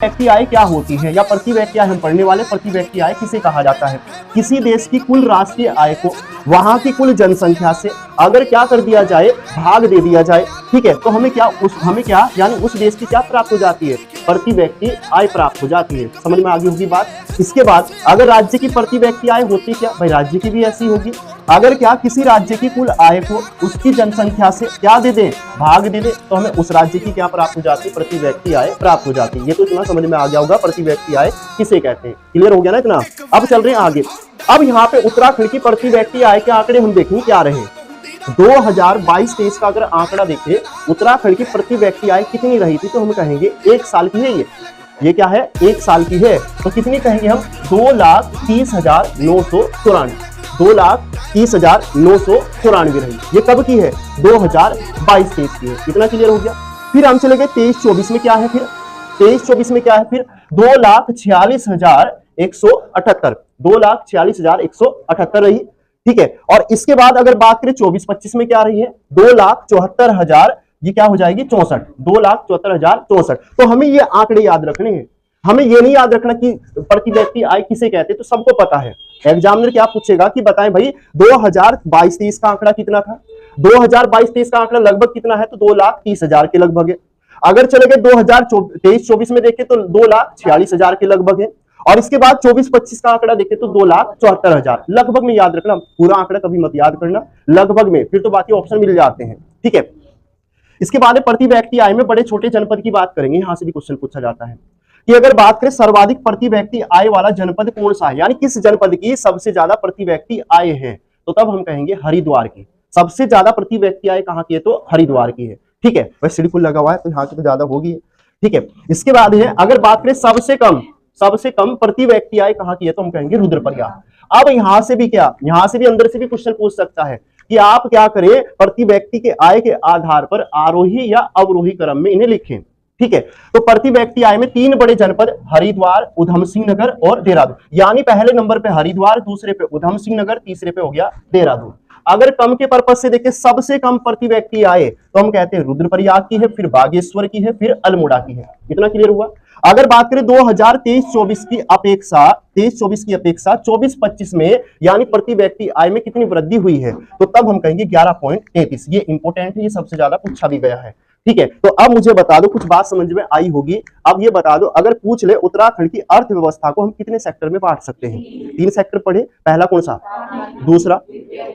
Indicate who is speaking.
Speaker 1: व्यक्ति आय क्या होती है, या प्रति व्यक्ति आय हम पढ़ने वाले। प्रति व्यक्ति आय किसे कहा जाता है? किसी देश की कुल राष्ट्रीय आय को वहां की कुल जनसंख्या से अगर क्या कर दिया जाए, भाग दे दिया जाए, ठीक है, तो हमें क्या यानी उस देश की क्या प्राप्त हो जाती है? प्रति व्यक्ति आय प्राप्त हो जाती है। समझ में आ गई होगी बात। इसके बाद अगर राज्य की प्रति व्यक्ति आय होती क्या भाई, राज्य की भी ऐसी होगी। अगर क्या किसी राज्य की कुल आय को उसकी जनसंख्या से क्या दे दे, भाग दे दे, तो हमें उस राज्य की क्या प्राप्त हो जाती है? प्रति व्यक्ति आय प्राप्त हो जाती है। ये तो इतना समझ में आ गया होगा प्रति व्यक्ति आय किसे कहते हैं। क्लियर हो गया ना इतना। अब चल रहे हैं आगे। अब यहाँ पे उत्तराखंड की प्रति व्यक्ति आय के आंकड़े हम देखेंगे क्या रहे। 2022-23 का अगर आंकड़ा देखें, उत्तराखंड की प्रति व्यक्ति आय कितनी रही थी, तो हम कहेंगे 1 साल की है ये क्या है? 1 साल की है। तो कितनी कहेंगे हम? 2,30,994। 2,30,994 रही। ये कब की है? 2022-23 की है। कितना क्लियर हो गया। फिर हम चले गए 23-24 में क्या है? फिर 23-24 में क्या है? फिर 2,46,178। 2,46,178 रही, ठीक है। और इसके बाद अगर बात करें 24-25 में क्या रही है? 2,74,000, ये क्या हो जाएगी? 64। 2,74,064। तो हमें ये आंकड़े याद रखने हैं। हमें ये नहीं याद रखना कि प्रति व्यक्ति आय किसे कहते हैं, तो सबको पता है। एग्जामिनर क्या पूछेगा कि बताएं भाई 2022-23 का आंकड़ा कितना था? 2022-23 का आंकड़ा लगभग कितना है? तो 2,30,000 के लगभग है। अगर चले गए 2023-24 में देखें तो 2,46,000 के लगभग है। और इसके बाद 24-25 का आंकड़ा देखें तो 2,74,000 लगभग में याद रखना। पूरा आंकड़ा कभी मत याद करना, लगभग में, फिर तो बाकी ऑप्शन मिल जाते हैं, ठीक है। इसके बाद प्रति व्यक्ति आय में बड़े छोटे जनपद की बात करेंगे। यहां से भी क्वेश्चन पूछा जाता है कि अगर बात करें सर्वाधिक प्रति व्यक्ति आय वाला जनपद कौन सा है, यानी किस जनपद की सबसे ज्यादा प्रति व्यक्ति आय है, तो तब हम कहेंगे हरिद्वार की। सबसे ज्यादा प्रति व्यक्ति आय कहां की है? तो हरिद्वार की है, ठीक है। वैसे सिडकुल लगा हुआ है तो यहाँ की तो ज्यादा होगी, ठीक है। इसके बाद है अगर बात करें सबसे कम प्रति व्यक्ति आय कहां की है, तो हम कहेंगे रुद्रप्रयाग। अब यहां से भी क्या, यहां से भी अंदर से भी क्वेश्चन पूछ सकता है कि आप क्या करें, प्रति व्यक्ति के आय के आधार पर आरोही या अवरोही क्रम में इन्हें लिखें, ठीक है। तो प्रति व्यक्ति आय में 3 बड़े जनपद हरिद्वार, उधम सिंह नगर और देहरादून, यानी पहले नंबर पे हरिद्वार, दूसरे पे उधम सिंह नगर, तीसरे पे हो गया देहरादून। अगर कम के पर्पज से देखें, सबसे कम प्रति व्यक्ति आय, तो हम कहते हैं रुद्रप्रयाग की है, फिर बागेश्वर की है, फिर अल्मोड़ा की है। इतना क्लियर हुआ। अगर बात करें 2023-24 की अपेक्षा, 23-24 की अपेक्षा 24-25 में यानी प्रति व्यक्ति आय में कितनी वृद्धि हुई है, तो तब हम कहेंगे 11.33। ये इंपॉर्टेंट है, ये सबसे ज्यादा पूछा भी गया है, ठीक है। तो अब मुझे बता दो, कुछ बात समझ में आई होगी। अब ये बता दो, अगर पूछ ले उत्तराखंड की अर्थव्यवस्था को हम कितने सेक्टर में बांट सकते हैं? 3 सेक्टर पढ़े। पहला कौन सा? दूसरा